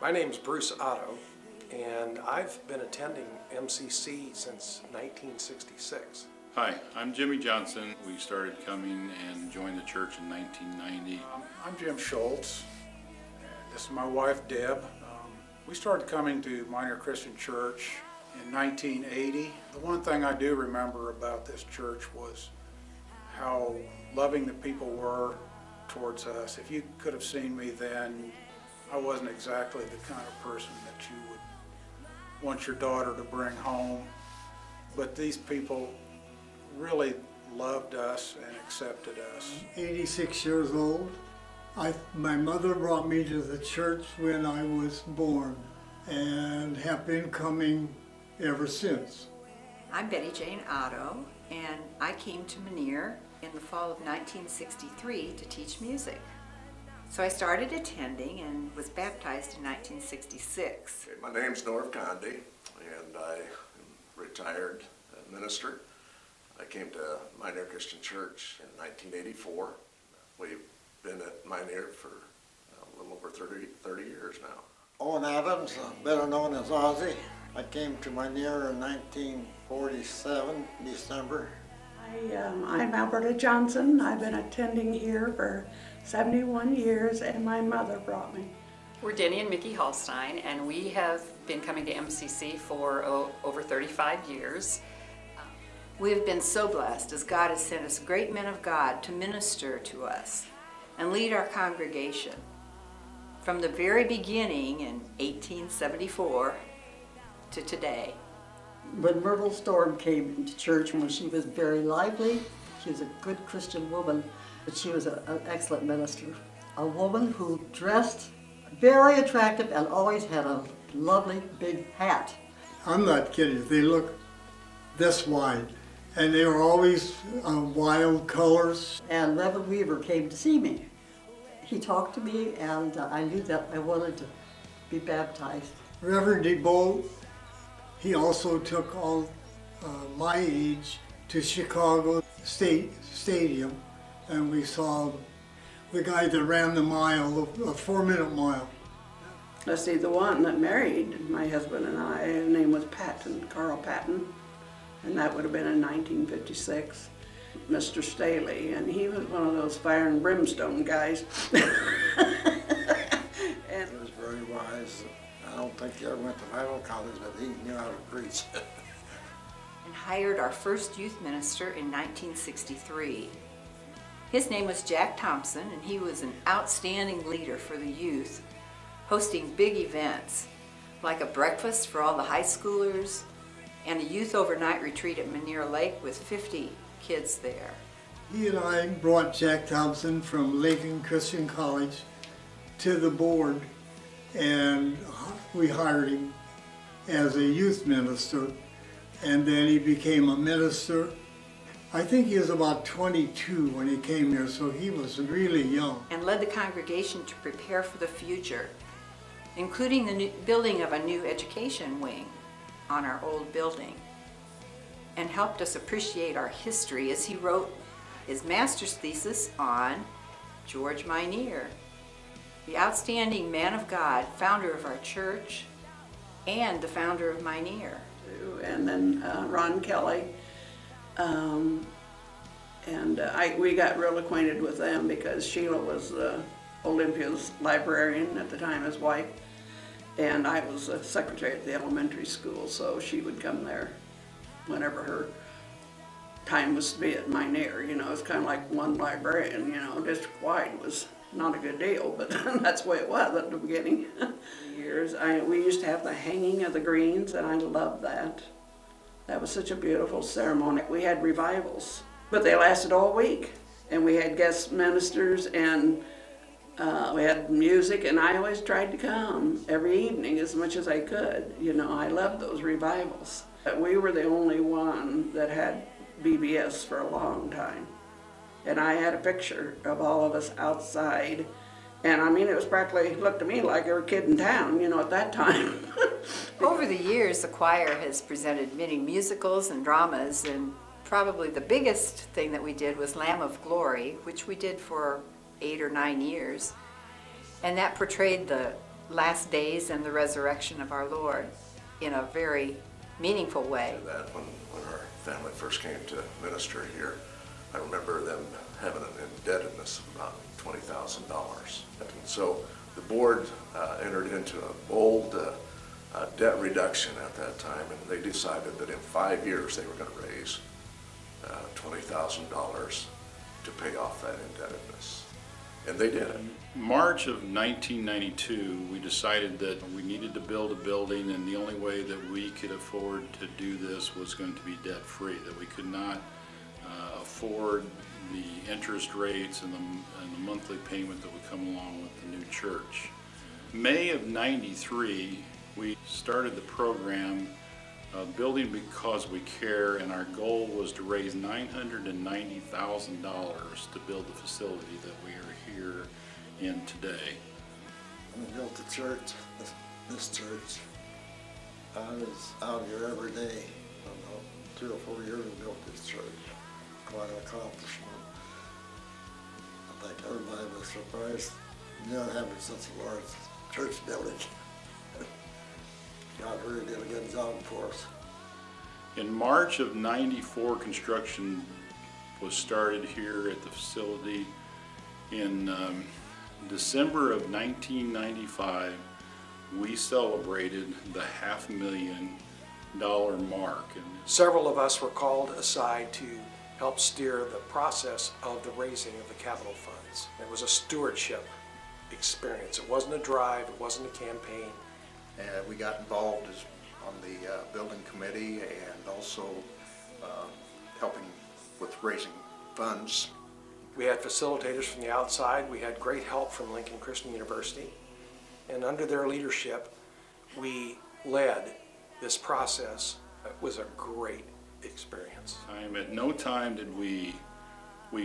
My name's Bruce Otto, and I've been attending MCC since 1966. Hi, I'm Jimmy Johnson. We started coming and joined the church in 1990. I'm Jim Schultz. This is my wife, Deb. We started coming to Minor Christian Church in 1980. The one thing I do remember about this church was how loving the people were towards us. If you could have seen me then, I wasn't exactly the kind of person that you would want your daughter to bring home. But these people really loved us and accepted us. 86 years old. My mother brought me to the church when I was born and have been coming ever since. I'm Betty Jane Otto, and I came to Manier in the fall of 1963 to teach music. So I started attending and was baptized in 1966. My name's Norv Condi, and I am a retired minister. I came to Minor Christian Church in 1984. We've been at Minor for a little over 30 years now. Owen Adams, better known as Ozzy. I came to Minor in 1947, December. I'm Alberta Johnson. I've been attending here for 71 years, and my mother brought me. We're Denny and Mickey Hallstein, and we have been coming to MCC for over 35 years. We have been so blessed as God has sent us great men of God to minister to us and lead our congregation. From the very beginning in 1874 to today. When Myrtle Storm came into church, when she was very lively, she was a good Christian woman, but she was an excellent minister. A woman who dressed very attractive and always had a lovely big hat. I'm not kidding, they look this wide, and they were always wild colors. And Reverend Weaver came to see me. He talked to me, and I knew that I wanted to be baptized. Reverend DeBolt, he also took all my age to Chicago Stadium, and we saw the guy that ran the mile, a 4-minute mile. Let's see, the one that married my husband and I, his name was Patton, Carl Patton, and that would have been in 1956. Mr. Staley, and he was one of those fire and brimstone guys. He was very wise. I don't think he ever went to Bible college, but he knew how to preach. And hired our first youth minister in 1963. His name was Jack Thompson, and he was an outstanding leader for the youth, hosting big events like a breakfast for all the high schoolers and a youth overnight retreat at Manier Lake with 50 kids there. He and I brought Jack Thompson from Lincoln Christian College to the board, and we hired him as a youth minister, and then he became a minister. I think he was about 22 when he came here, so he was really young. And led the congregation to prepare for the future, including the building of a new education wing on our old building, and helped us appreciate our history as he wrote his master's thesis on George Minor, the outstanding man of God, founder of our church, and the founder of Minor. And then Ron Kelly, we got real acquainted with them because Sheila was Olympia's librarian at the time, his wife, and I was a secretary at the elementary school, so she would come there whenever her time was to be at Minor. You know, it's kind of like one librarian, you know, district-wide was not a good deal, but that's the way it was at the beginning. We used to have the hanging of the greens, and I loved that. That was such a beautiful ceremony. We had revivals, but they lasted all week, and we had guest ministers, and we had music, and I always tried to come every evening as much as I could. You know, I loved those revivals. We were the only one that had BBS for a long time. And I had a picture of all of us outside. And I mean, it was practically, looked to me like every kid in town, you know, at that time. Over the years, the choir has presented many musicals and dramas, and probably the biggest thing that we did was Lamb of Glory, which we did for 8 or 9 years. And that portrayed the last days and the resurrection of our Lord in a very meaningful way. That when our family first came to minister here, I remember them having an indebtedness of about $20,000. And so the board entered into a bold debt reduction at that time, and they decided that in 5 years they were going to raise $20,000 to pay off that indebtedness. And they did it. March of 1992, we decided that we needed to build a building, and the only way that we could afford to do this was going to be debt-free, that we could not afford the interest rates and the monthly payment that would come along with the new church. May of 93, we started the program Building Because We Care, and our goal was to raise $990,000 to build the facility that we are here in today. When we built the church, this church, I was out here every day. About 3 or 4 years we built this church. Quite an accomplishment. I think everybody was surprised never having such a large church building. God really did a good job for us. In March of 94, construction was started here at the facility. In December of 1995, we celebrated the $500,000 mark. And Several of us were called aside to help steer the process of the raising of the capital funds. It was a stewardship experience. It wasn't a drive, it wasn't a campaign. We got involved on the building committee and also helping with raising funds. We had facilitators from the outside. We had great help from Lincoln Christian University. And under their leadership, we led this process. It was a great experience. at no time did we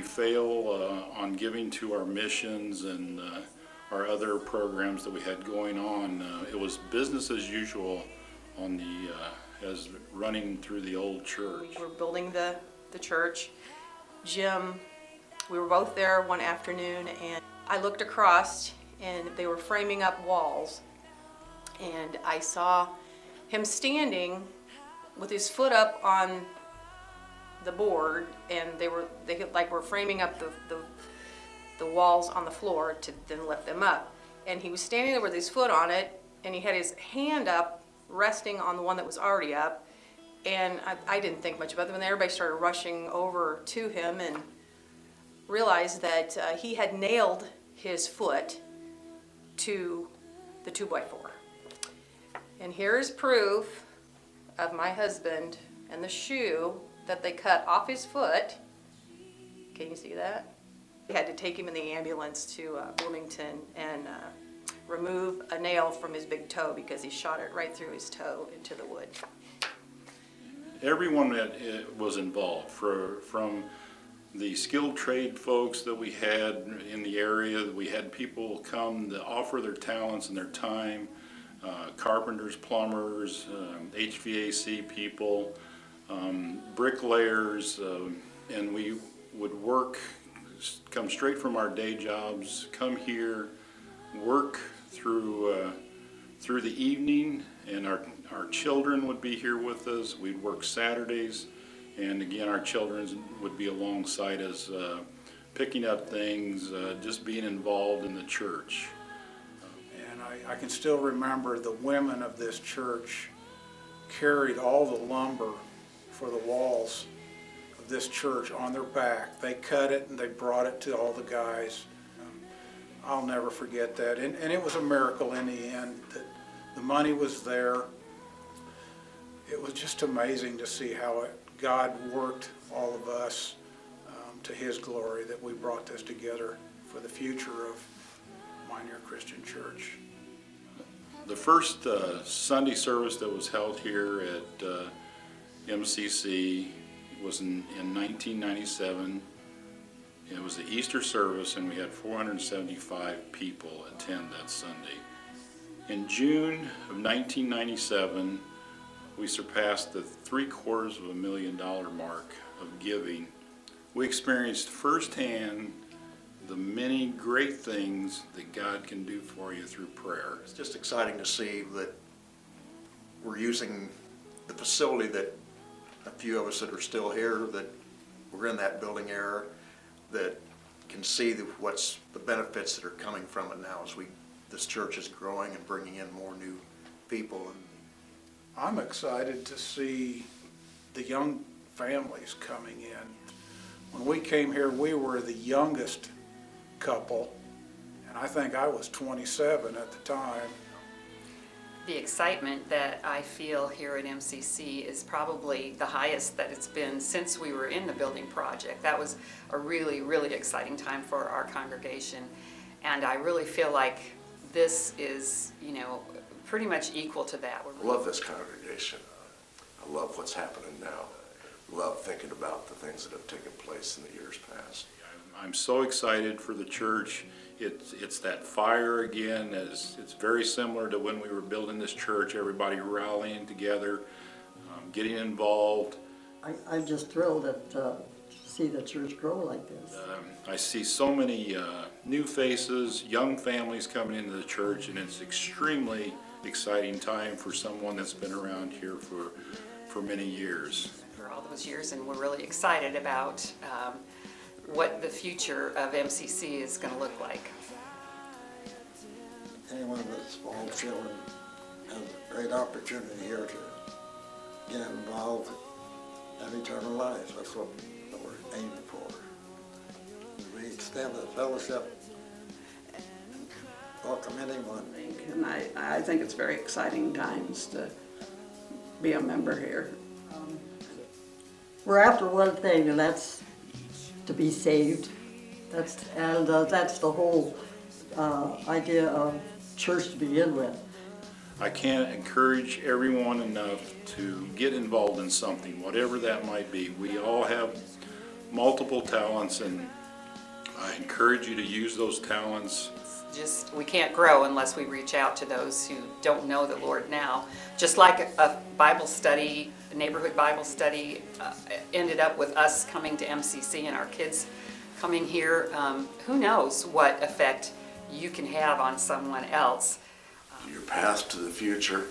fail on giving to our missions and our other programs that we had going on. It was business as usual on as running through the old church. We were building the church. Jim, we were both there one afternoon, and I looked across and they were framing up walls, and I saw him standing with his foot up on the board, and they were framing up the walls on the floor to then lift them up. And he was standing there with his foot on it, and he had his hand up, resting on the one that was already up. And I didn't think much about it. When everybody started rushing over to him and realized that he had nailed his foot to the 2x4. And here's proof of my husband and the shoe that they cut off his foot. Can you see that? We had to take him in the ambulance to Bloomington and remove a nail from his big toe because he shot it right through his toe into the wood. Everyone that was involved, from the skilled trade folks that we had in the area, we had people come to offer their talents and their time, carpenters, plumbers, HVAC people, bricklayers, and we would come straight from our day jobs, come here, work through the evening, and our children would be here with us. We'd work Saturdays, and again, our children would be alongside us, picking up things, just being involved in the church. And I can still remember the women of this church carried all the lumber for the walls of this church on their back. They cut it and they brought it to all the guys. I'll never forget that. And it was a miracle in the end that the money was there. It was just amazing to see how God worked all of us to His glory, that we brought this together for the future of Minor Christian Church. The first Sunday service that was held here at MCC was in 1997. It was the Easter service, and we had 475 people attend that Sunday. In June of 1997, we surpassed the $750,000 mark of giving. We experienced firsthand the many great things that God can do for you through prayer. It's just exciting to see that we're using the facility that a few of us that are still here, that we're in that building era, that can see what's the benefits that are coming from it now as this church is growing and bringing in more new people. And I'm excited to see the young families coming in. When we came here, we were the youngest couple, and I think I was 27 at the time. The excitement that I feel here at MCC is probably the highest that it's been since we were in the building project. That was a really, really exciting time for our congregation. And I really feel like this is, pretty much equal to that. I love this congregation. I love what's happening now. I love thinking about the things that have taken place in the years past. I'm so excited for the church. It's that fire again. It's very similar to when we were building this church, everybody rallying together, getting involved. I'm just thrilled to see the church grow like this. I see so many new faces, young families coming into the church, and it's extremely exciting time for someone that's been around here for many years. For all those years, and we're really excited about what the future of MCC is going to look like. Anyone with small children has a great opportunity here to get involved and have eternal lives. That's what we're aiming for. We extend the fellowship, welcome anyone. And I think it's very exciting times to be a member here. We're after one thing, and that's to be saved. That's the whole idea of church to begin with. I can't encourage everyone enough to get involved in something, whatever that might be. We all have multiple talents, and I encourage you to use those talents. We can't grow unless we reach out to those who don't know the Lord now. Just like a Bible study, a neighborhood Bible study ended up with us coming to MCC and our kids coming here. Who knows what effect you can have on someone else. Your path to the future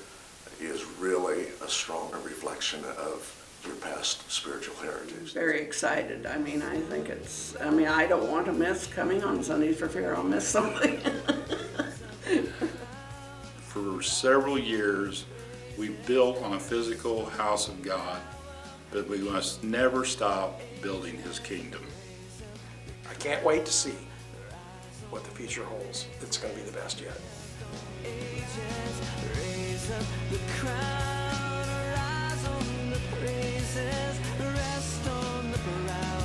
is really a strong reflection of your past spiritual heritage. Very excited. I don't want to miss coming on Sundays for fear I'll miss something. For several years, we built on a physical house of God, but we must never stop building His kingdom. I can't wait to see what the future holds. It's going to be the best yet. Raise up the crown, rise on the praises, rest on the proud.